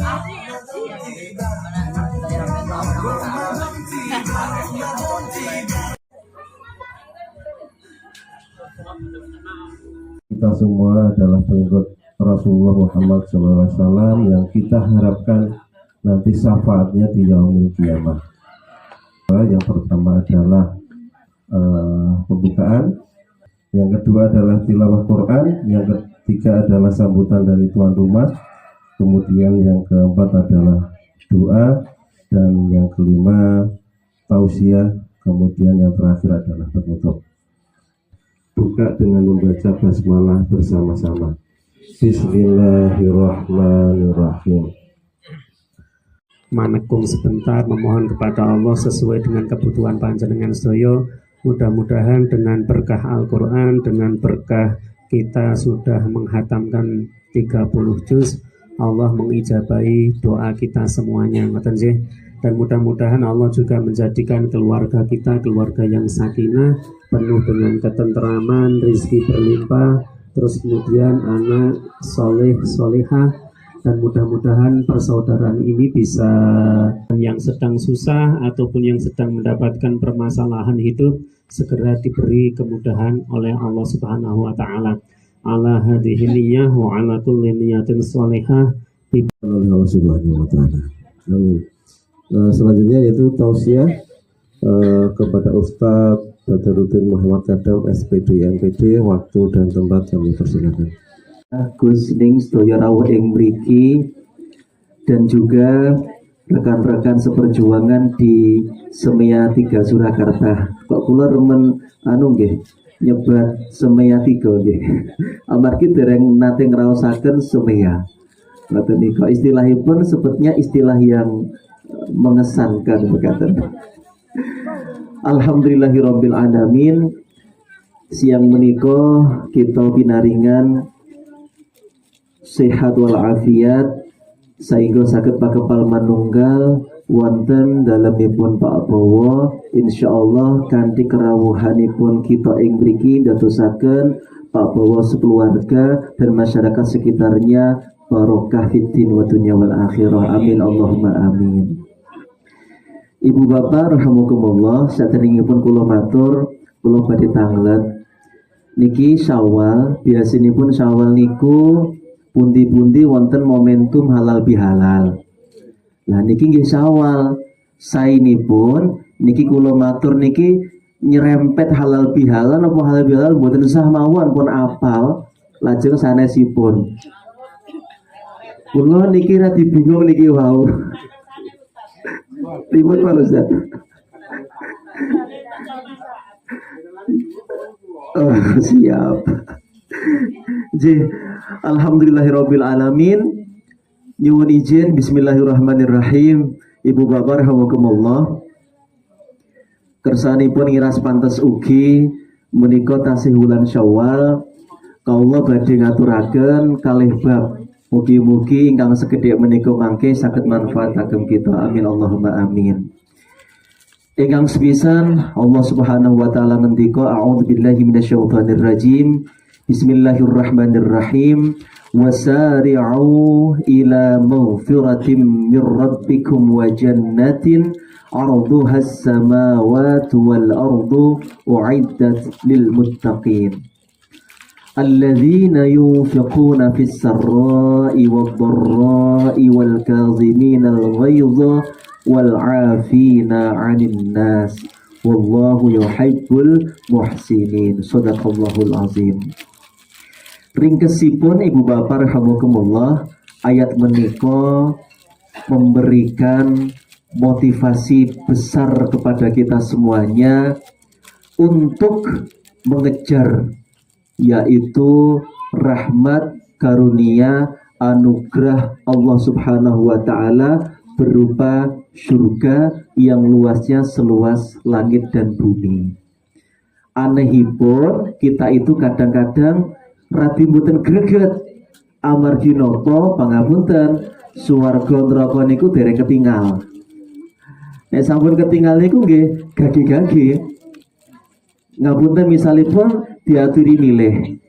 Kita semua adalah pengikut Rasulullah Muhammad SAW yang kita harapkan nanti syafaatnya di yaumul kiamah. Yang pertama adalah pembukaan, yang kedua adalah tilawah Quran, yang ketiga adalah sambutan dari tuan rumah, kemudian yang keempat adalah doa, dan yang kelima tausiah, kemudian yang terakhir adalah penutup. Buka dengan membaca basmalah bersama-sama. Bismillahirrahmanirrahim. Manekung sebentar memohon kepada Allah sesuai dengan kebutuhan panjenengan sedaya. Mudah-mudahan dengan berkah Al-Quran, dengan berkah kita sudah menghatamkan 30 juz, Allah mengijabahi doa kita semuanya. Dan mudah-mudahan Allah juga menjadikan keluarga kita keluarga yang sakinah, penuh dengan ketenteraman, rezeki berlimpah, terus kemudian anak soleh solehah, dan mudah-mudahan persaudaraan ini bisa, yang sedang susah ataupun yang sedang mendapatkan permasalahan hidup, segera diberi kemudahan oleh Allah Subhanahu wa taala. Ala hadhihi niyyah wa ala kulli niyatin shalihah oleh Allah Subhanahu wa taala. Amin. Selanjutnya yaitu tausiah kepada Ustadz Badruddin Muhammad Kadam SPD MPD, waktu dan tempat kami persilakan. Gus ning sedaya rawuh ing mriki dan juga rekan-rekan seperjuangan di Semea 3 Surakarta. Kok kula remen nggih nyebat Semea 3 nggih. Amargi dereng nate ngraosaken Semea. Ngoten niku istilahipun sepertinya istilah yang mengesankan berkata. Alhamdulillahirabbil alamin. Siang menika kita pinaringan sehat walafiat sehingga saged pakepal manunggal wonten dalemipun Pak Bowo, insyaallah kanthi kerawuhanipun kita ing mriki ndadosaken Pak Bowo sekeluarga dan masyarakat sekitarnya barokah fiddin wa dunya wal akhirah. Amin Allahumma amin. Ibu bapak rahimakumullah, saderengipun kula matur, kula badhe tanglet niki Syawal, biasinipun Syawal niku pundi-pundi wonten momentum halal bihalal. Lah niki nggih Syawal, saenipun niki kula matur niki nyerempet halal bihalal apa halal bihalal mboten usah mawon pun apal, lajeng sanesipun. Kula niki ra dibingung niki wau. Ribut Pak Ustaz. Oh, siap. Alhamdulillahirabbil alamin. Nyuwun izin bismillahirrahmanirrahim. Ibu bapak rahimakumullah. Kersanipun ngiras pantes ugi menika tasih wulan Syawal kaula badhe ngaturaken kalih bab. Mugi-mugi ingkang sekedhik menika mangke saged manfaat agem kita. Amin Allahumma amin. Ingkang sepisan Allah Subhanahu wa taala ngendika a'udzubillahi minasyaitonir rajim. Bismillahirrahmanirrahim. Wasari'u ila maghfiratin mir rabbikum wa jannatin 'arduhas samawati wal ardu u'iddat lil muttaqin. Alladzina yunfiquna fis sarra'i wad dharra'i wal kaziminal ghaidha wal 'afina 'anil nas wallahu yuhibbul muhsinin. Shadaqallahul azim. Ringkesipun ibu bapak rahimakumullah, ayat menika memberikan motivasi besar kepada kita semuanya untuk mengejar, yaitu rahmat, karunia, anugerah Allah Subhanahu wa taala berupa surga yang luasnya seluas langit dan bumi. Anehipun kita itu kadang-kadang radi mboten greget amargi napa pangapunten swarga neraka niku dereng ketinggal. Nek sampun ketinggal niku nggih gagi-gagi. Ngapunten misalipun diaturi milih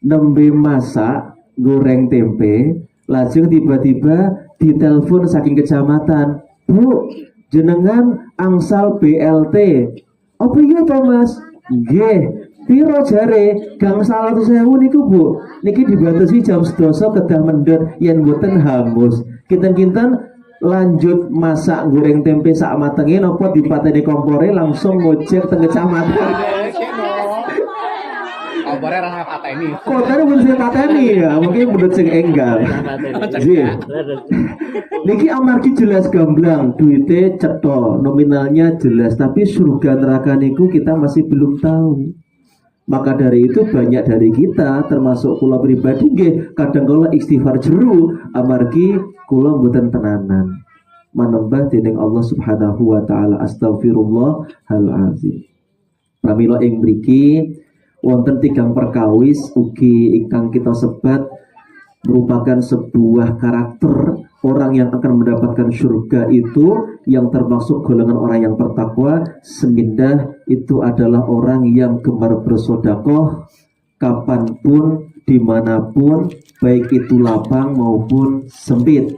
nembe masak goreng tempe, lajeng tiba-tiba ditelepon saking kecamatan, "Bu, jenengan angsal BLT." "Apa iya to Mas?" "Nggih." "Piro jare?" "Gangsal 100.000 niku Bu. Niki dibatasi jam 12 kedah mendhet yen mboten hangus." Kinten-kinten lanjut masak goreng tempe sak matenge napa dipateni kompore langsung ngojek teng kecamatan. Kompore ora pateni. Kompore pun sing pateni ya, mungkin menurut sing enggal. Niki amargi jelas gamblang, duitnya cetha, nominalnya jelas, tapi surga neraka niku kita masih belum tahu. Maka dari itu banyak dari kita termasuk kula pribadi nggih kadang kala istighfar jeru amargi kula mboten tenanan manembah dening Allah Subhanahu wa taala. Astagfirullahalazim. Pramila ing mriki wonten tigang perkawis ugi ingkang kita sebat merupakan sebuah karakter orang yang akan mendapatkan surga itu yang termasuk golongan orang yang bertakwa. Semindah itu adalah orang yang gemar bersedekah kapanpun, dimanapun, baik itu lapang maupun sempit.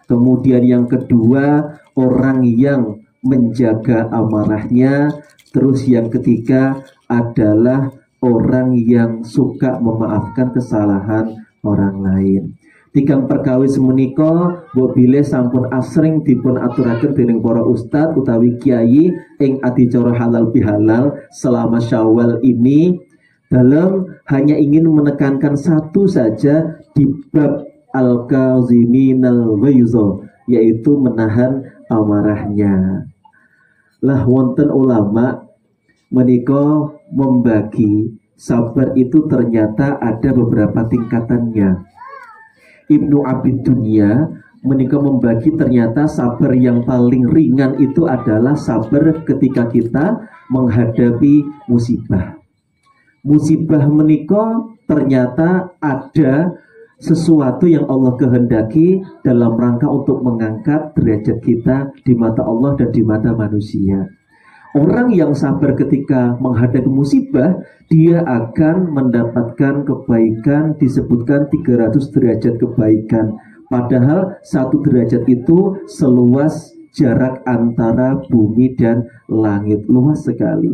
Kemudian yang kedua, orang yang menjaga amarahnya. Terus yang ketiga adalah orang yang suka memaafkan kesalahan orang lain. Tigang perkawis menika mbok bilih sampun asring dipun aturaken dening para ustadz utawi kiai ing adicara halal bihalal selama Syawal ini dalam hanya ingin menekankan satu saja di bab al-kaziminal ghaiza, yaitu menahan amarahnya. Lah wonten ulama menika membagi sabar itu ternyata ada beberapa tingkatannya. Ibnu Abid Dunya menika membagi ternyata sabar yang paling ringan itu adalah sabar ketika kita menghadapi musibah. Musibah menika ternyata ada sesuatu yang Allah kehendaki dalam rangka untuk mengangkat derajat kita di mata Allah dan di mata manusia. Orang yang sabar ketika menghadapi musibah, dia akan mendapatkan kebaikan, disebutkan 300 derajat kebaikan. Padahal 1 derajat itu seluas jarak antara bumi dan langit, luas sekali.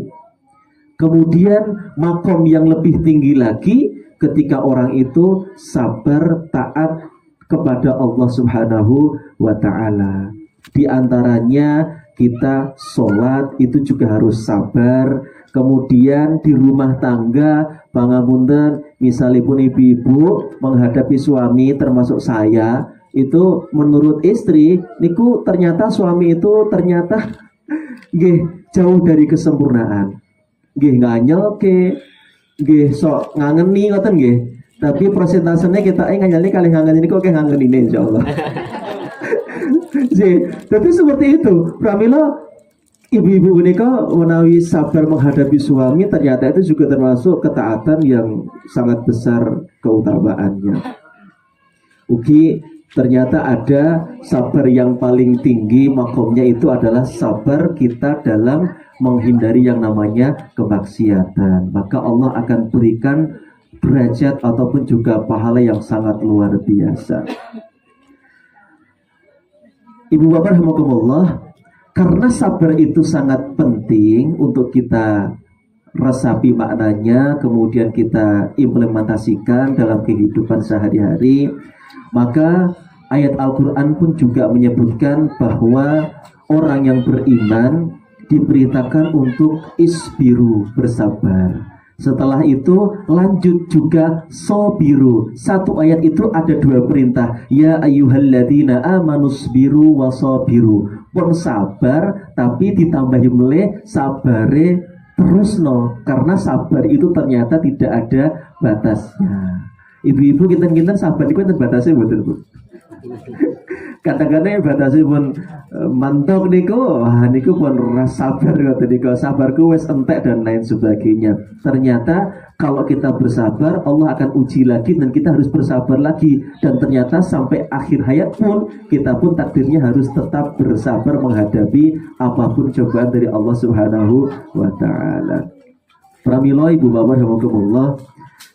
Kemudian makom yang lebih tinggi lagi ketika orang itu sabar taat kepada Allah Subhanahu wa ta'ala. Di antaranya kita sholat itu juga harus sabar. Kemudian di rumah tangga pangapunten misalipun ibu-ibu menghadapi suami termasuk saya itu menurut istri niku ternyata suami itu ternyata nggih jauh dari kesempurnaan. Nggih nganyel ke nggih sok ngangeni ngoten nggih. Tapi persentasenya kita nganyeli kali ngangeni niku oke ngangeni insyaallah. Tapi seperti itu, pramila ibu-ibu menika menawi sabar menghadapi suami ternyata itu juga termasuk ketaatan yang sangat besar keutamaannya. Ugi ternyata ada sabar yang paling tinggi makomnya itu adalah sabar kita dalam menghindari yang namanya kemaksiatan. Maka Allah akan berikan derajat ataupun juga pahala yang sangat luar biasa. Ibu bapak rahimakumullah, karena sabar itu sangat penting untuk kita resapi maknanya, kemudian kita implementasikan dalam kehidupan sehari-hari, maka ayat Al-Quran pun juga menyebutkan bahwa orang yang beriman diberitakan untuk isbiru, bersabar. Setelah itu lanjut juga sobiru. Satu ayat itu ada 2 perintah. Ya ayyuhalladzina amanusbiru wasobiru. Pun sabar tapi ditambahi meleh sabare terusno. Karena sabar itu ternyata tidak ada batasnya. Ibu-ibu kinten-kinten sabar itu kan batasnya betul Bu. Kadang-kadang batasnya pun mantok niku, niku pun rasa sabar ngoten niku, sabarku wis entek dan lain sebagainya. Ternyata kalau kita bersabar, Allah akan uji lagi dan kita harus bersabar lagi. Dan ternyata sampai akhir hayat pun kita pun takdirnya harus tetap bersabar menghadapi apapun cobaan dari Allah Subhanahu wa taala. Pramila ibu bapak rahimakumullah,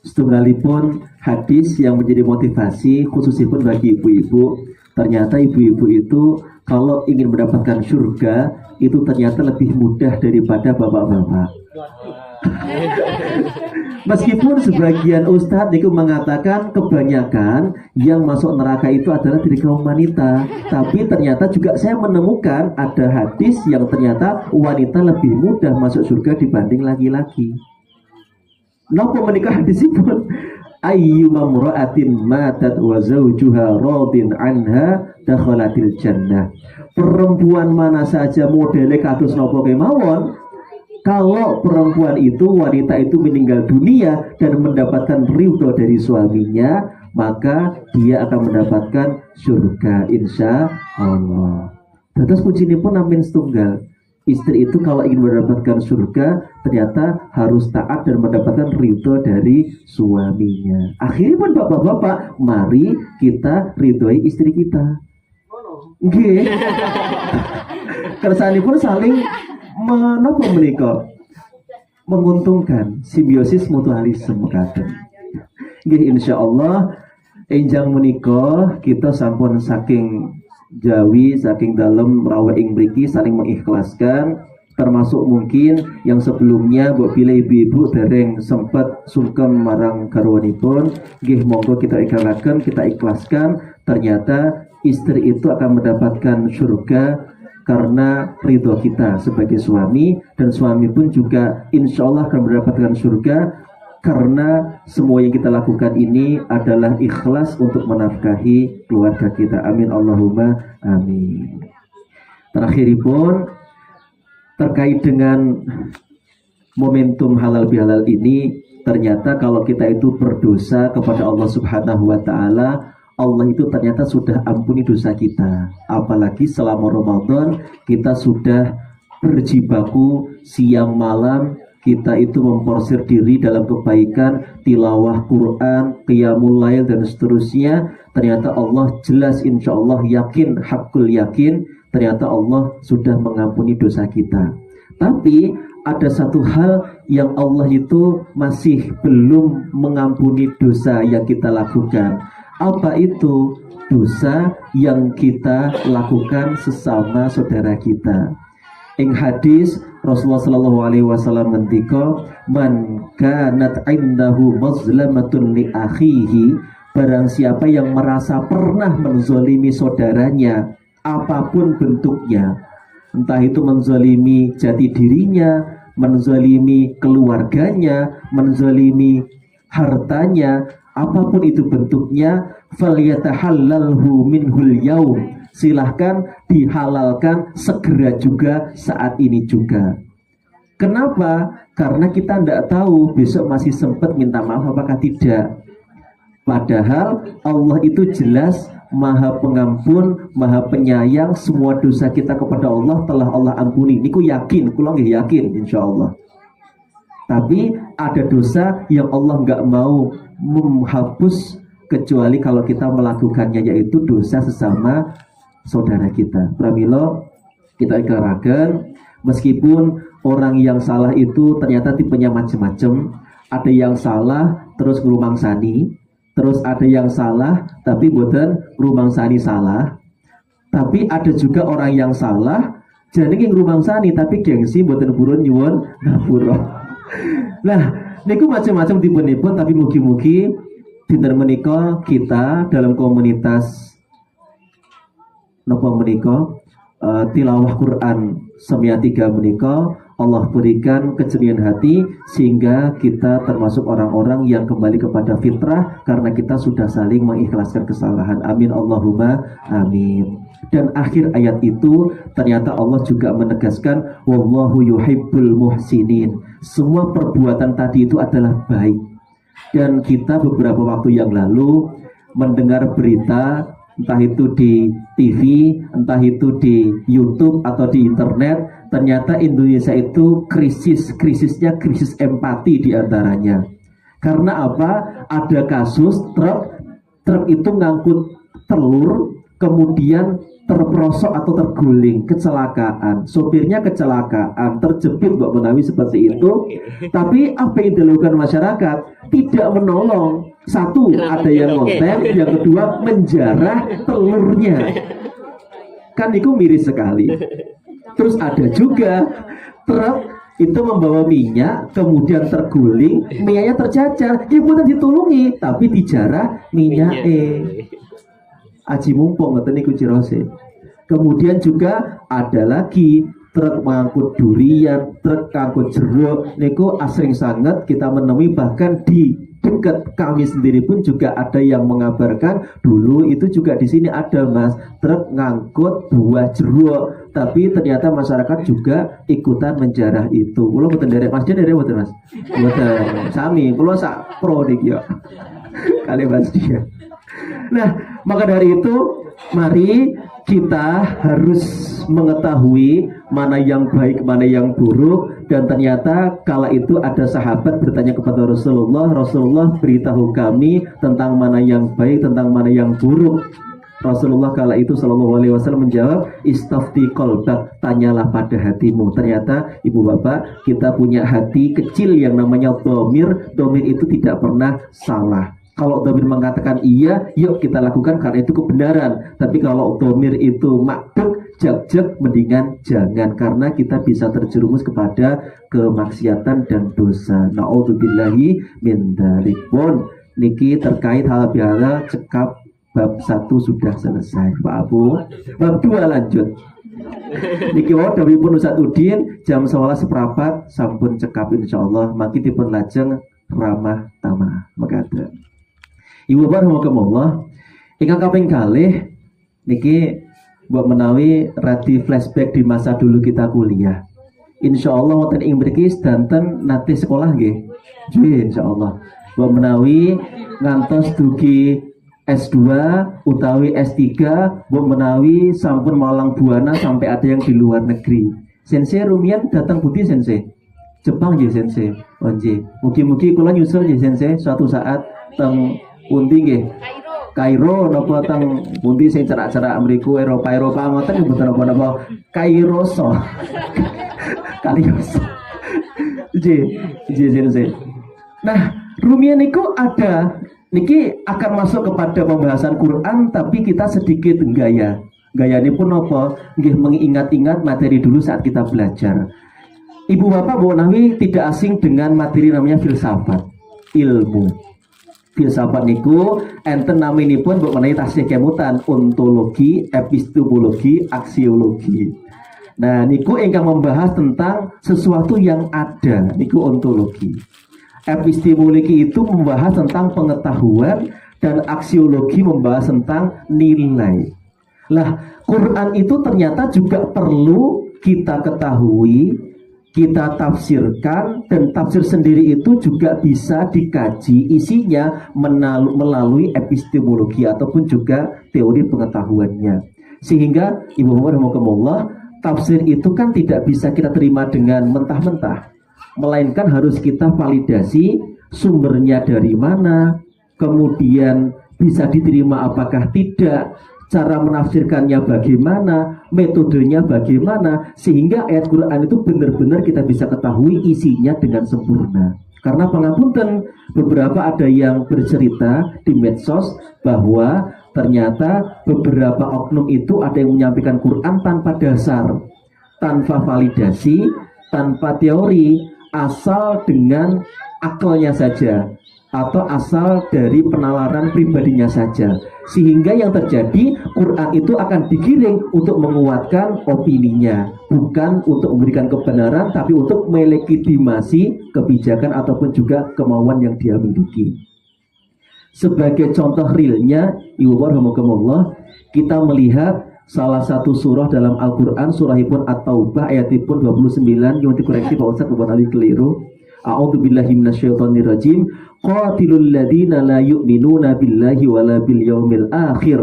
setunggalipun hadis yang menjadi motivasi khususipun bagi ibu-ibu Ternyata ibu-ibu itu kalau ingin mendapatkan surga itu ternyata lebih mudah daripada bapak-bapak. Meskipun sebagian ustadz itu mengatakan kebanyakan yang masuk neraka itu adalah dari kaum wanita, tapi ternyata juga saya menemukan ada hadis yang ternyata wanita lebih mudah masuk surga dibanding laki-laki. Napa menikah hadis itu? Ayyuma mra'atin matat wa zawjuha radin anha dakhalatil jannah. Perempuan mana saja modele kados napa kemawon, kalau perempuan itu, wanita itu meninggal dunia dan mendapatkan ridho dari suaminya, maka dia akan mendapatkan surga insya Allah. Terus puji pun amin setunggal. Istri itu kalau ingin mendapatkan surga ternyata harus taat dan mendapatkan ridho dari suaminya. Akhirnya pun bapak-bapak, mari kita ridhoi istri kita. Nggih. Kersanipun saling menapa menika menguntungkan, simbiosis mutualisme kadang. Nggih insyaallah enjang menika kita sampun saking jawi saking dalam rawuh ing mriki saling mengikhlaskan, termasuk mungkin yang sebelumnya mbok pilih ibu-ibu dereng sempat sungkem marang garwanipun, nggih monggo kita ikhlaskan, kita ikhlaskan, ternyata istri itu akan mendapatkan surga karena ridho kita sebagai suami, dan suami pun juga insya Allah akan mendapatkan surga karena semua yang kita lakukan ini adalah ikhlas untuk menafkahi keluarga kita. Amin Allahumma amin. Terakhiripun terkait dengan momentum halal bihalal ini, ternyata kalau kita itu berdosa kepada Allah Subhanahu wa taala, Allah itu ternyata sudah ampuni dosa kita. Apalagi selama Ramadan kita sudah berjibaku siang malam, kita itu memporsir diri dalam kebaikan, tilawah Quran, qiyamul lail dan seterusnya. Ternyata Allah jelas insya Allah yakin, hakul yakin, ternyata Allah sudah mengampuni dosa kita. Tapi ada satu hal yang Allah itu masih belum mengampuni dosa yang kita lakukan. Apa itu? Dosa yang kita lakukan sesama saudara kita. Ing hadis Rasulullah sallallahu alaihi wasallam ngendika, man kanat indahu mazlamatun li akhihi, barang siapa yang merasa pernah menzalimi saudaranya apapun bentuknya, entah itu menzalimi jati dirinya, menzalimi keluarganya, menzalimi hartanya, apapun itu bentuknya, falyatahallalhu minhul yaum, silahkan dihalalkan segera juga saat ini juga. Kenapa? Karena kita tidak tahu besok masih sempat minta maaf apakah tidak. Padahal Allah itu jelas Maha Pengampun, Maha Penyayang, semua dosa kita kepada Allah telah Allah ampuni. Niku yakin, kula nggih yakin insyaallah. Tapi ada dosa yang Allah nggak mau menghapus kecuali kalau kita melakukannya, yaitu dosa sesama saudara kita. Pramila kita ikhlaskan, meskipun orang yang salah itu ternyata tipenya macam-macam. Ada yang salah terus ngrumangsani, terus ada yang salah tapi boten ngrumangsani salah. Tapi ada juga orang yang salah jadi ngrumangsani tapi gengsi boten purun nyuwun ngapura. Nah, niku macam-macam tipun-tipun, tapi mugi-mugi dinten menika kita dalam komunitas napa menika tilawah Quran Semia 3 menika Allah berikan kejernihan hati sehingga kita termasuk orang-orang yang kembali kepada fitrah karena kita sudah saling mengikhlaskan kesalahan. Amin Allahumma amin. Dan akhir ayat itu ternyata Allah juga menegaskan wallahu yuhibbul muhsinin. Semua perbuatan tadi itu adalah baik. Dan kita beberapa waktu yang lalu mendengar berita, entah itu di TV, entah itu di YouTube atau di internet, ternyata Indonesia itu krisisnya krisis empati diantaranya. Karena apa? Ada kasus truk itu ngangkut telur, kemudian terperosok atau terguling, kecelakaan. Sopirnya kecelakaan, terjepit Mbak Menawi seperti itu. Tapi apa yang dilakukan masyarakat? tidak menolong. Satu, ada yang konten, yang kedua menjarah telurnya. Kan itu miris sekali. Terus ada juga truk itu membawa minyak, kemudian terguling, minyaknya tercacar, ya bukan ditulungi, tapi dijarah minyak aji mumpung ngeten niku cirose. Kemudian juga ada lagi truk mengangkut durian, truk mengangkut jeruk, niku asring sangat kita menemui, bahkan di dekat kami sendiri pun juga ada yang mengabarkan dulu itu juga di sini ada mas truk ngangkut buah jeruk, tapi ternyata masyarakat juga ikutan menjarah itu. Kulo mboten derek mas, derek mboten mas, mboten sami kulo sak pro dik yo kali mas dia. Nah maka dari itu mari kita harus mengetahui mana yang baik, mana yang buruk. Dan ternyata kala itu ada sahabat bertanya kepada Rasulullah, Rasulullah beritahu kami tentang mana yang baik, tentang mana yang buruk. Rasulullah kala itu sallallahu alaihi wasallam menjawab, istafti qalbak, tanyalah pada hatimu. Ternyata ibu bapak, kita punya hati kecil yang namanya dhamir. Dhamir itu tidak pernah salah. Kalau dhamir mengatakan iya, yuk kita lakukan karena itu kebenaran. Tapi kalau dhamir itu makbuk, jak-jak, mendingan jangan, karena kita bisa terjerumus kepada kemaksiatan dan dosa. Na'udzubillahi min dzalik. Pun niki terkait hal bihala cekap bab 1 sudah selesai Pak Abu. Bab 2 lanjut. Niki wau dawuhipun Ustaz Udin jam 11 seprapat sampun cekap insyaallah. Mangke dipun lajeng ramah tamah mekaten. Ibu bapak rahimakumullah, ingkang kaping kalih niki mbok menawi radi flashback di masa dulu kita kuliah. Insyaallah wonten ing mriki sedanten nate sekolah nggih. Nggih insyaallah. Mbok menawi ngantos dugi S2 utawi S3, mbok menawi sampun malang buana sampai ada yang di luar negeri. Sensei rumiyin datang budi sensei. Jepang nggih sensei. Oh nggih. Mugi-mugi kula nyusul nggih sensei suatu saat teng pundi nggih? Kairo napa teng pundi sing cerak-cerak mriku Eropa ngoten mboten napa-napa Kairoso. Kalioso. Nggih. Nah, rumiyin niku ada niki akan masuk kepada pembahasan Quran, tapi kita sedikit gaya. Gaya ini pun apa? Nggih mengingat-ingat materi dulu saat kita belajar. Ibu bapak Bu Nawi tidak asing dengan materi namanya filsafat, ilmu. Filsafat niku enten naminipun mbok menawi tasih kemutan ontologi, epistemologi, aksiologi. Nah niku ingkang membahas tentang sesuatu yang ada, niku ontologi. Epistemologi itu membahas tentang pengetahuan dan aksiologi membahas tentang nilai. Lah, Quran itu ternyata juga perlu kita ketahui, kita tafsirkan, dan tafsir sendiri itu juga bisa dikaji isinya melalui epistemologi ataupun juga teori pengetahuannya. Sehingga ibu bapak rahimakumullah, tafsir itu kan tidak bisa kita terima dengan mentah-mentah, melainkan harus kita validasi sumbernya dari mana, kemudian bisa diterima apakah tidak, cara menafsirkannya bagaimana, metodenya bagaimana, sehingga ayat Quran itu benar-benar kita bisa ketahui isinya dengan sempurna. Karena pangapunten, beberapa ada yang bercerita di medsos bahwa ternyata beberapa oknum itu ada yang menyampaikan Quran tanpa dasar, tanpa validasi, tanpa teori, asal dengan akalnya saja atau asal dari penalaran pribadinya saja, sehingga yang terjadi Quran itu akan digiring untuk menguatkan opininya, bukan untuk memberikan kebenaran, tapi untuk melegitimasi kebijakan ataupun juga kemauan yang dia miliki. Sebagai contoh realnya, ibu rahimakumullah, kita melihat salah satu surah dalam Al-Quran, surahipun At-Taubah ayatipun 29, yang dikoreksi Pak Ustaz bukan ali keliru. A'udzubillahi minasyaitonirrajim. Qatilul ladzina la yu'minuna billahi wala bil yaumil akhir.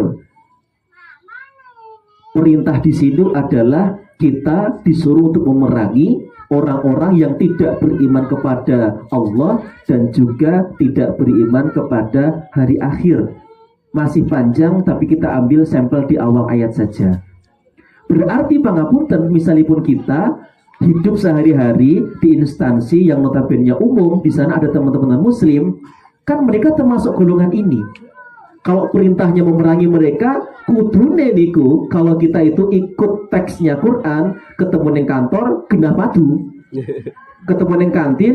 Perintah di sini adalah kita disuruh untuk memerangi orang-orang yang tidak beriman kepada Allah dan juga tidak beriman kepada hari akhir. Masih panjang, tapi kita ambil sampel di awal ayat saja. Berarti pangapunten, misalipun kita hidup sehari-hari di instansi yang notabene umum, di sana ada teman-teman muslim, kan mereka termasuk golongan ini. Kalau perintahnya memerangi mereka, kudune niku kalau kita itu ikut teksnya Quran, ketemu ning kantor genah padu. Ketemu ning kantin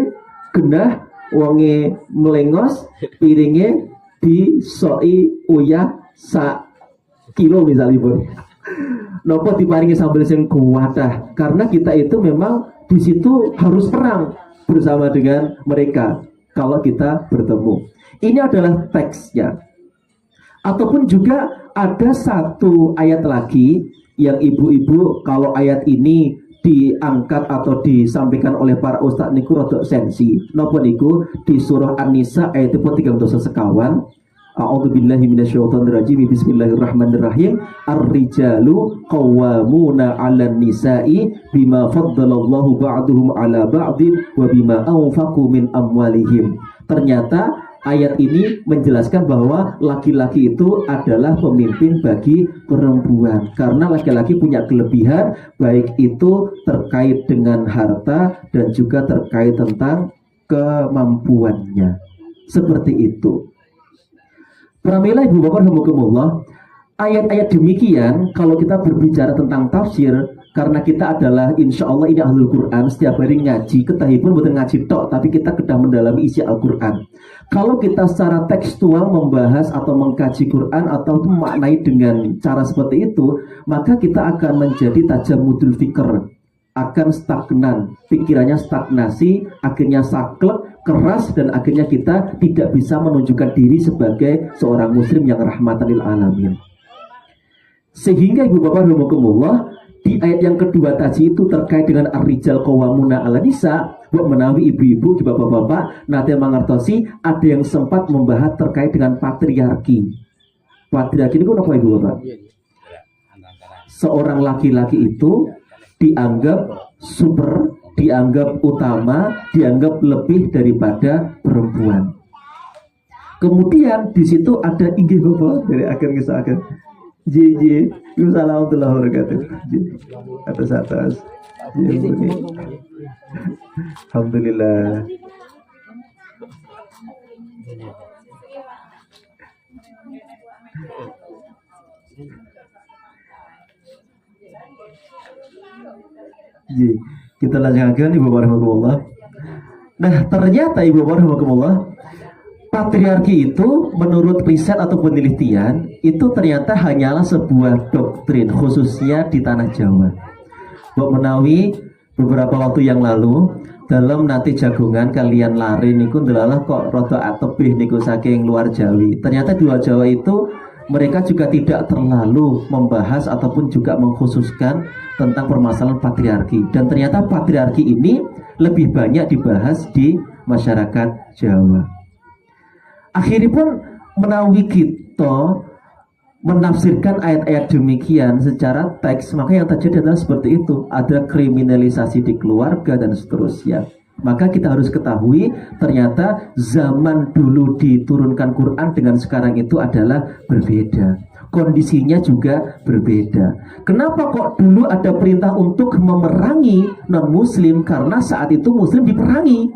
genah wonge melengos, piringnya disoi uyah sak kilo misalnya pun. Nopo diparingi sambal sing kuatah, karena kita itu memang di situ harus perang bersama dengan mereka kalau kita bertemu. Ini adalah teksnya. Ataupun juga ada satu ayat lagi yang ibu-ibu kalau ayat ini diangkat atau disampaikan oleh para ustadz niku rodok sensi. Napa niku di surah An-Nisa ayat 32 sekawan. A'udzubillahi minasyaitonirrajim. Bismillahirrahmanirrahim. Ar-rijalu qawwamuna 'alan nisa'i bima faddalallahu ba'duhum 'ala ba'din wa bima anfaqu min amwalihim. Ternyata ayat ini menjelaskan bahwa laki-laki itu adalah pemimpin bagi perempuan, karena laki-laki punya kelebihan, baik itu terkait dengan harta dan juga terkait tentang kemampuannya. Seperti itu. Pramila ibu bapak rahimakumullah, ayat-ayat demikian kalau kita berbicara tentang tafsir, karena kita adalah insya Allah ini ahlul Quran, setiap hari ngaji, ketahipun bukan ngaji tok, tapi kita kedah mendalami isi Al-Quran. Kalau kita secara tekstual membahas atau mengkaji Quran atau memaknai dengan cara seperti itu, maka kita akan menjadi tajamudul fikr, akan stagnan, pikirannya stagnasi, akhirnya saklek, keras, dan akhirnya kita tidak bisa menunjukkan diri sebagai seorang muslim yang rahmatan lil alamin. Sehingga ibu bapak rahimakumullah, di ayat yang kedua tadi itu terkait dengan ar-rijal qawwamuna 'alan nisa, buat menawi ibu-ibu, bapak-bapak, nanti mengertosi ada yang sempat membahas terkait dengan patriarki. Patriarki itu apa ibu bapak? Seorang laki-laki itu dianggap super, dianggap utama, dianggap lebih daripada perempuan. Kemudian di situ ada inggih bapak dari akhir kisah akan JJ, Assalamualaikum warahmatullahi wabarakatuh. Atas. Alhamdulillah. Kita lanjutkan ibu warahmatullah. Nah, ternyata ibu warahmatullah, patriarki itu menurut riset atau penelitian itu ternyata hanyalah sebuah doktrin khususnya di tanah Jawa. Mbok menawi beberapa waktu yang lalu dalam nanti jagungan kalian lari niku ndelalah kok rada atebih niku saking luar Jawi. Ternyata di luar Jawa itu mereka juga tidak terlalu membahas ataupun juga mengkhususkan tentang permasalahan patriarki, dan ternyata patriarki ini lebih banyak dibahas di masyarakat Jawa. Akhirnya pun menawi kita menafsirkan ayat-ayat demikian secara teks, maka yang terjadi adalah seperti itu, ada kriminalisasi di keluarga dan seterusnya. Maka kita harus ketahui ternyata zaman dulu diturunkan Quran dengan sekarang itu adalah berbeda, kondisinya juga berbeda. Kenapa kok dulu ada perintah untuk memerangi non-muslim? Karena saat itu muslim diperangi,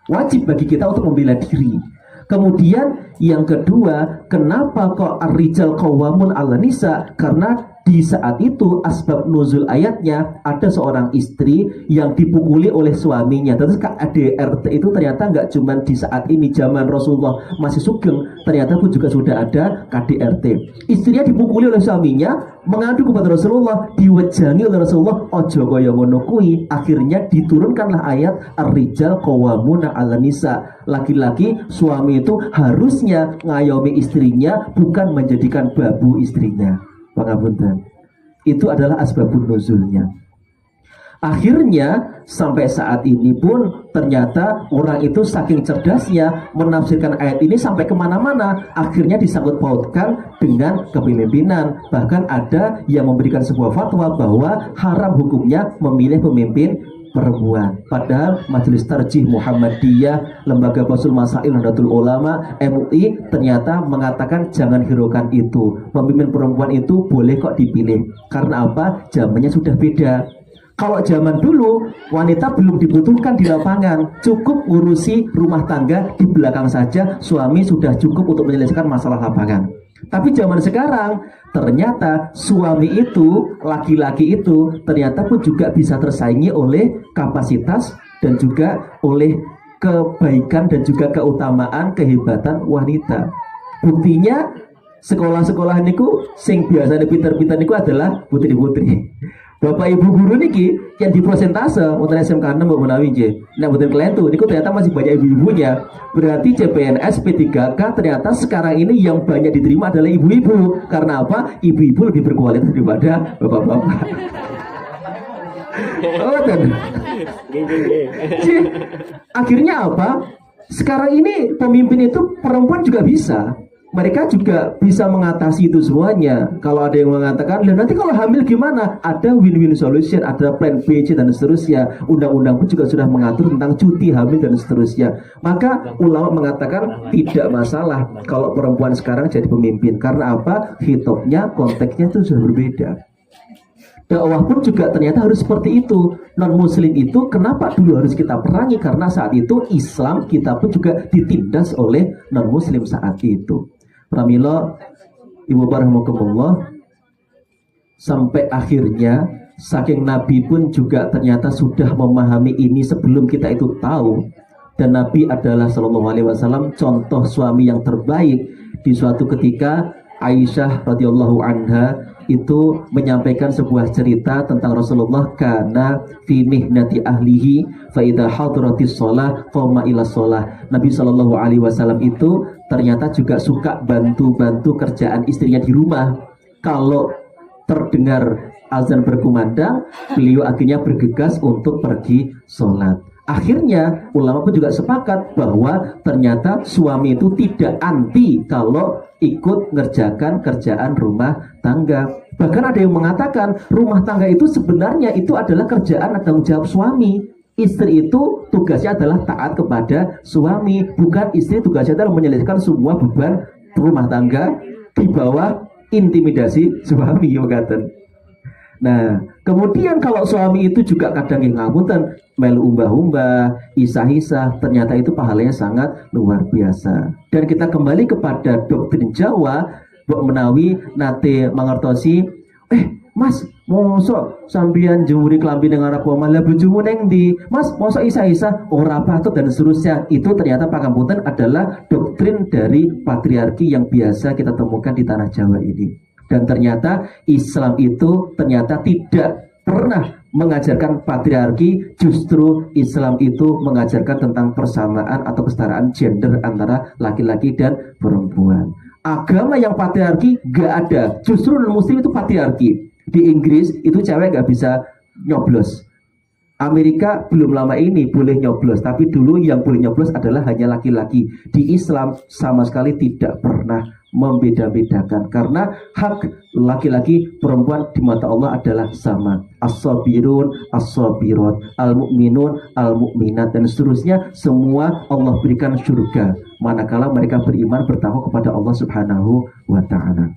wajib bagi kita untuk membela diri. Kemudian yang kedua, kenapa kok ar-rijal qawwamun 'alan nisa? Karena di saat itu asbab nuzul ayatnya ada seorang istri yang dipukuli oleh suaminya. Terus KDRT itu ternyata nggak cuma di saat ini, zaman Rasulullah masih sugeng, ternyata pun juga sudah ada KDRT. Istrinya dipukuli oleh suaminya, mengadu kepada Rasulullah, diwejangi oleh Rasulullah, ojo kaya ngono kuwi. Akhirnya diturunkanlah ayat ar-rijal qawwamuna 'alan nisa. Laki-laki suami itu harusnya ngayomi istrinya, bukan menjadikan babu istrinya. Pangapunten. Itu adalah asbabun nuzulnya. Akhirnya sampai saat ini pun ternyata orang itu saking cerdasnya menafsirkan ayat ini sampai kemana-mana, akhirnya disangkut pautkan dengan kepemimpinan. Bahkan ada yang memberikan sebuah fatwa bahwa haram hukumnya memilih pemimpin perempuan. Padahal Majelis Tarjih Muhammadiyah, Lembaga Basul Masail Nahdlatul Ulama, MUI ternyata mengatakan jangan hiraukan itu. Pemimpin perempuan itu boleh kok dipilih. Karena apa? Zamannya sudah beda. Kalau zaman dulu wanita belum dibutuhkan di lapangan, cukup ngurusi rumah tangga di belakang saja, suami sudah cukup untuk menyelesaikan masalah lapangan. Tapi zaman sekarang ternyata suami itu, laki-laki itu ternyata pun juga bisa tersaingi oleh kapasitas dan juga oleh kebaikan dan juga keutamaan, kehebatan wanita. Buktinya sekolah-sekolah niku sing biasa pinter-pinter niku adalah putri-putri. Bapak ibu guru niki yang di prosentase untuk SMK 6 Mbak Menawi nggih. Nek mboten kelentu niku ternyata masih banyak ibu-ibunya. Berarti CPNS P3K ternyata sekarang ini yang banyak diterima adalah ibu-ibu. Karena apa? Ibu-ibu lebih berkualitas daripada bapak-bapak. Oh, dan akhirnya apa? Sekarang ini pemimpin itu perempuan juga bisa. Mereka juga bisa mengatasi itu semuanya. Kalau ada yang mengatakan, "Lah nanti kalau hamil gimana?" Ada win-win solution, ada plan B, C dan seterusnya. Undang-undang pun juga sudah mengatur tentang cuti hamil dan seterusnya. Maka ulama mengatakan tidak masalah kalau perempuan sekarang jadi pemimpin. Karena apa? Hitopnya, konteksnya itu sudah berbeda. Dakwah pun juga ternyata harus seperti itu. Non-muslim itu kenapa dulu harus kita perangi? Karena saat itu Islam kita pun juga ditindas oleh non-muslim saat itu. Pramila Ibu Barahmukumullah, sampai akhirnya saking Nabi pun juga ternyata sudah memahami ini sebelum kita itu tahu. Dan Nabi adalah Sallallahu Alaihi Wasallam contoh suami yang terbaik. Di suatu ketika Aisyah radhiyallahu anha itu menyampaikan sebuah cerita tentang Rasulullah karena fi mihnati ahlihi fa idza hadaratis shalah qama ila shalah. Nabi sallallahu alaihi wasallam itu ternyata juga suka bantu-bantu kerjaan istrinya di rumah. Kalau terdengar azan berkumandang, beliau akhirnya bergegas untuk pergi sholat. Akhirnya ulama pun juga sepakat bahwa ternyata suami itu tidak anti kalau ikut ngerjakan kerjaan rumah tangga. Bahkan ada yang mengatakan rumah tangga itu sebenarnya itu adalah kerjaan tanggung jawab suami. Istri itu tugasnya adalah taat kepada suami, bukan istri tugasnya adalah menyelesaikan semua beban rumah tangga di bawah intimidasi suami. Nah, kemudian kalau suami itu juga kadang ngapunten melu umbah-umbah, isah-isah, ternyata itu pahalanya sangat luar biasa. Dan kita kembali kepada doktrin Jawa, Mbok Menawi nate mangertosi, Mas, mosok sampeyan jemuri klambi ning arep omah, lah bojomu ning ndi? Mas, mosok isah-isah ora patut dan seterusnya. Itu ternyata pangapunten adalah doktrin dari patriarki yang biasa kita temukan di tanah Jawa ini. Dan ternyata Islam itu ternyata tidak pernah mengajarkan patriarki, justru Islam itu mengajarkan tentang persamaan atau kesetaraan gender antara laki-laki dan perempuan. Agama yang patriarki gak ada, justru non-muslim itu patriarki. Di Inggris itu cewek gak bisa nyoblos. Amerika belum lama ini boleh nyoblos, tapi dulu yang boleh nyoblos adalah hanya laki-laki. Di Islam sama sekali tidak pernah membeda-bedakan, karena hak laki-laki perempuan di mata Allah adalah sama. As-sabirun, as-sabirat, al-mu'minun, al-mu'minat, dan seterusnya. Semua Allah berikan surga manakala mereka beriman bertakwa kepada Allah Subhanahu wa ta'ala.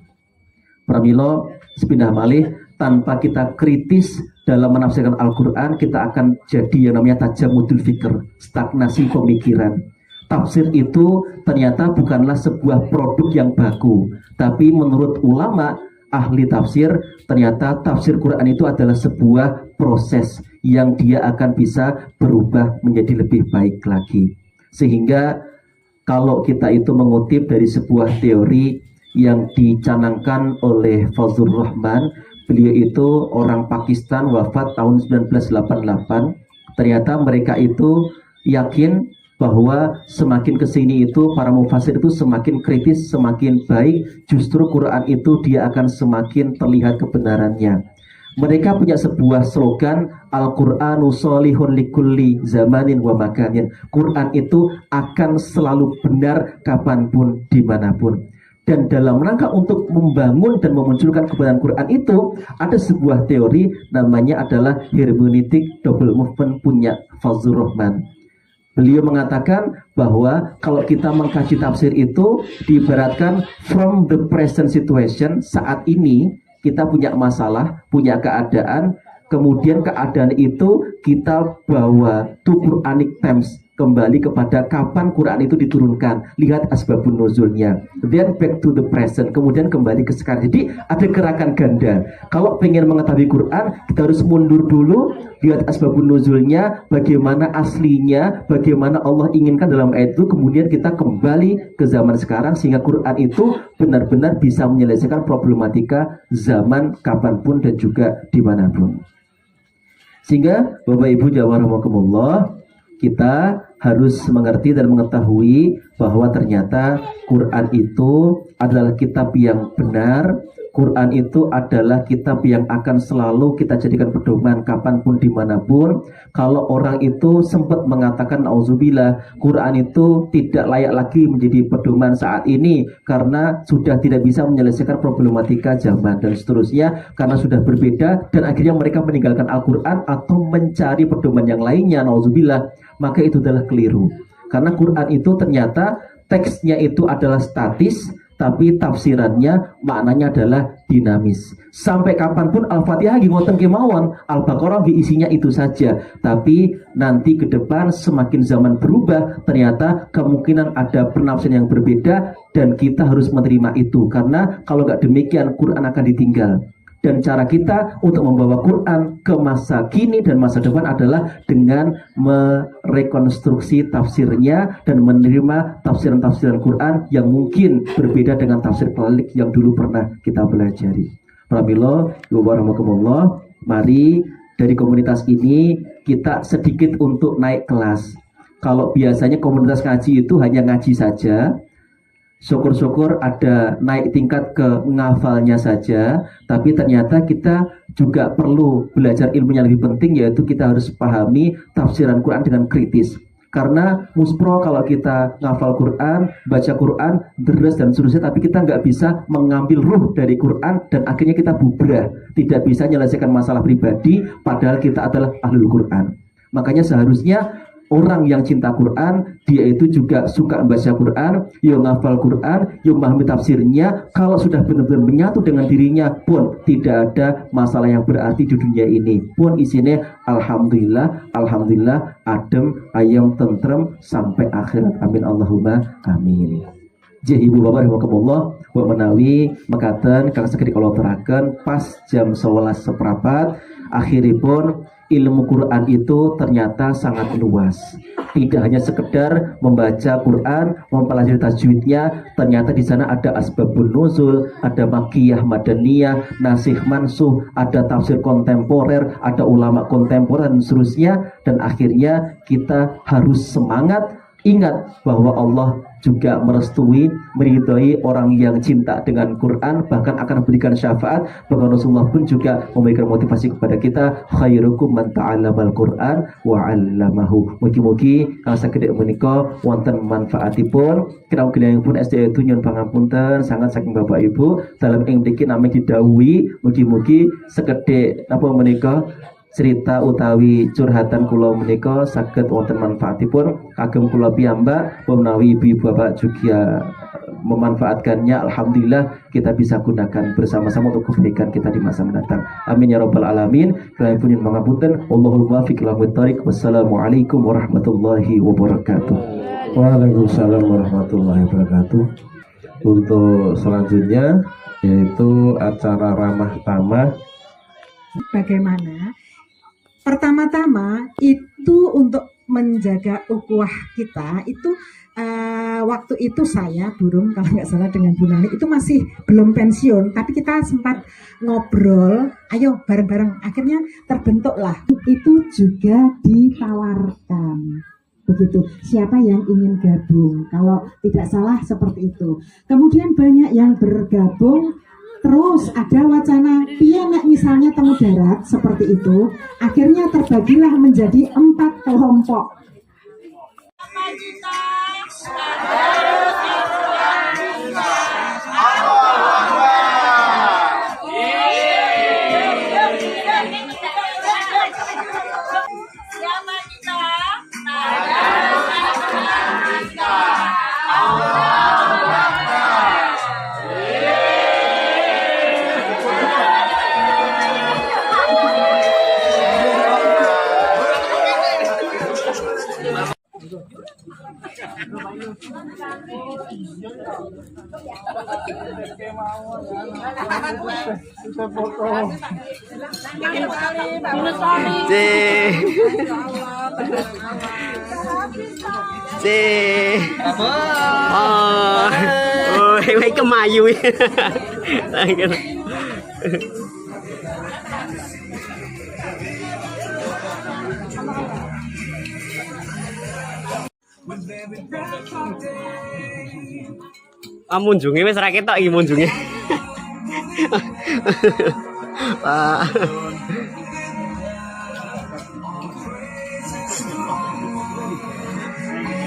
Pramila sepindah malih, tanpa kita kritis dalam menafsirkan Al-Quran, kita akan jadi yang namanya tajamudul fikr, stagnasi pemikiran. Tafsir itu ternyata bukanlah sebuah produk yang baku, tapi menurut ulama ahli tafsir, ternyata tafsir Quran itu adalah sebuah proses yang dia akan bisa berubah menjadi lebih baik lagi. Sehingga kalau kita itu mengutip dari sebuah teori yang dicanangkan oleh Fazlur Rahman, beliau itu orang Pakistan, wafat tahun 1988. Ternyata mereka itu yakin bahwa semakin kesini itu para mufasir itu semakin kritis, semakin baik, justru Quran itu dia akan semakin terlihat kebenarannya. Mereka punya sebuah slogan, Al-Qur'anu sholihun likulli zamanin wa makanin. Quran itu akan selalu benar kapanpun, dimanapun. Dan dalam rangka untuk membangun dan memunculkan kebenaran Quran itu, ada sebuah teori namanya adalah hermeneutik double movement punya Fazlur Rahman. Beliau mengatakan bahwa kalau kita mengkaji tafsir itu diibaratkan from the present situation, saat ini kita punya masalah, punya keadaan, Kemudian keadaan itu kita bawa to Quranic times, kembali kepada kapan Quran itu diturunkan. Lihat asbabun nuzulnya. Then back to the present. Kemudian kembali ke sekarang. Jadi ada gerakan ganda. Kalau pengen mengetahui Quran, kita harus mundur dulu, lihat asbabun nuzulnya, bagaimana aslinya, bagaimana Allah inginkan dalam ayat itu. Kemudian kita kembali ke zaman sekarang, sehingga Quran itu benar-benar bisa menyelesaikan problematika zaman kapanpun dan juga dimanapun. Sehingga Bapak Ibu jazakumullah, kita harus mengerti dan mengetahui bahwa ternyata Quran itu adalah kitab yang benar. Quran itu adalah kitab yang akan selalu kita jadikan pedoman kapanpun dimanapun. Kalau orang itu sempat mengatakan auzubillah, Quran itu tidak layak lagi menjadi pedoman saat ini karena sudah tidak bisa menyelesaikan problematika zaman dan seterusnya, karena sudah berbeda, dan akhirnya mereka meninggalkan Al-Quran atau mencari pedoman yang lainnya, auzubillah, maka itu adalah keliru. Karena Quran itu ternyata teksnya itu adalah statis, tapi tafsirannya maknanya adalah dinamis. Sampai kapanpun Al-Fatihah ngoten kemawon, Al-Baqarah isinya itu saja. Tapi nanti ke depan semakin zaman berubah, ternyata kemungkinan ada penafsiran yang berbeda, dan kita harus menerima itu. Karena kalau nggak demikian Quran akan ditinggal. Dan cara kita untuk membawa Quran ke masa kini dan masa depan adalah dengan merekonstruksi tafsirnya dan menerima tafsiran-tafsiran Quran yang mungkin berbeda dengan tafsir pelik yang dulu pernah kita pelajari. Alhamdulillah, mari dari komunitas ini kita sedikit untuk naik kelas. Kalau biasanya komunitas ngaji itu hanya ngaji saja, syukur-syukur ada naik tingkat ke ngafalnya saja, tapi ternyata kita juga perlu belajar ilmu yang lebih penting, yaitu kita harus pahami tafsiran Quran dengan kritis. Karena muspro kalau kita ngafal Quran, baca Quran, deres dan seterusnya, tapi kita nggak bisa mengambil ruh dari Quran, dan akhirnya kita bubrah, tidak bisa menyelesaikan masalah pribadi, padahal kita adalah ahlul Quran. Makanya seharusnya orang yang cinta Quran, dia itu juga suka membaca Quran, yang ngafal Quran, yang memahami tafsirnya. Kalau sudah benar-benar menyatu dengan dirinya pun tidak ada masalah yang berarti di dunia ini. Pun isinya alhamdulillah, alhamdulillah, adem, ayam, tentrem sampai akhirat. Amin Allahumma amin. Jadi ibu bapak rahimakumullah, buat menawi mekaten kang saged kula teraken pas jam 11 seprapat, akhiripun ilmu Quran itu ternyata sangat luas. Tidak hanya sekedar membaca Quran, mempelajari tajwidnya, ternyata di sana ada asbabun nuzul, ada makiyah madaniyah, nasih mansuh, ada tafsir kontemporer, ada ulama kontemporer dan seterusnya. Dan akhirnya kita harus semangat, ingat bahwa Allah juga merestui, meridhai orang yang cinta dengan Quran, bahkan akan memberikan syafaat. Bahkan Rasulullah pun juga memberikan motivasi kepada kita, khairukum man ta'allamal Quran wa 'allamahu. Mugi-mugi kang saged menika wonten manfaatipun. Kira-kira pun SD itu nyuwun pangapunten sangat saking Bapak Ibu dalam ing mriki namung didhawuhi, mugi-mugi sekedhik napa menika cerita utawi curhatan kula menika saged wonten manfaatipun kagem kula piyambak, menawi ibu bapak juga memanfaatkannya, alhamdulillah kita bisa gunakan bersama-sama untuk kebaikan kita di masa mendatang. Amin ya rabbal alamin. Kalian punya pangapunten, wallahul muwaffiq ila thoriq. Wassalamualaikum warahmatullahi wabarakatuh. Waalaikumsalam warahmatullahi wabarakatuh. Untuk selanjutnya yaitu acara ramah tamah. Bagaimana? Pertama-tama itu untuk menjaga ukhuwah kita itu waktu itu saya burung kalau nggak salah dengan Bu Nani itu masih belum pensiun, tapi kita sempat ngobrol, ayo bareng-bareng, akhirnya terbentuklah. Itu juga ditawarkan begitu, siapa yang ingin gabung, kalau tidak salah seperti itu. Kemudian banyak yang bergabung. Terus ada wacana piye nek misalnya temu darat seperti itu, akhirnya terbagilah menjadi 4 kelompok. Mấy kemayu. Munjunge wis ra ketok iki munjunge. Pak.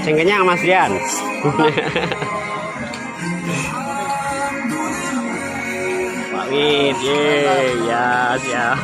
Sing kenyang Mas Rian. Pak Wid, ya, siap.